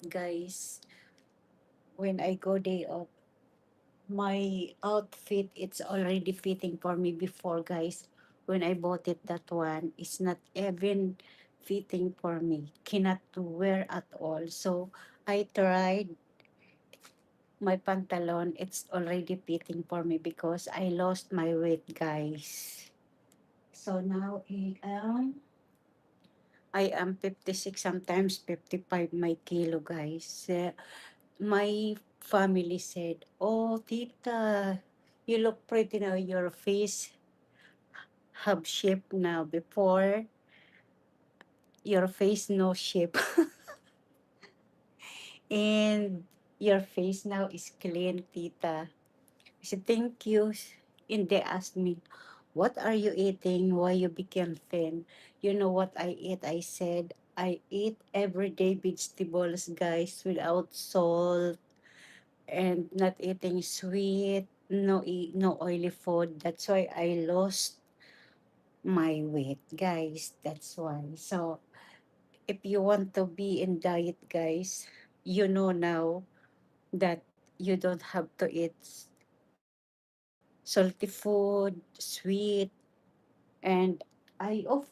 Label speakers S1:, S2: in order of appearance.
S1: guys, when I go day off, my outfit it's already fitting for me before, guys. When I bought it, that one, it's not even fitting for me. Cannot to wear at all. So I tried my pantalon. It's already fitting for me because I lost my weight, guys. So now I am 56, sometimes 55 my kilo, guys. My family said, "Oh, tita, you look pretty now. Your face have shape now. Before, your face no shape. And your face now is clean, tita." I said, "Thank you." And they asked me, "What are you eating? Why you became thin?" You know what I eat? I said, "I eat everyday vegetables, guys, without salt and not eating sweet, no oily food. That's why I lost my weight, guys. That's why." So if you want to be in diet, guys, you know now that you don't have to eat salty food, sweet, and I of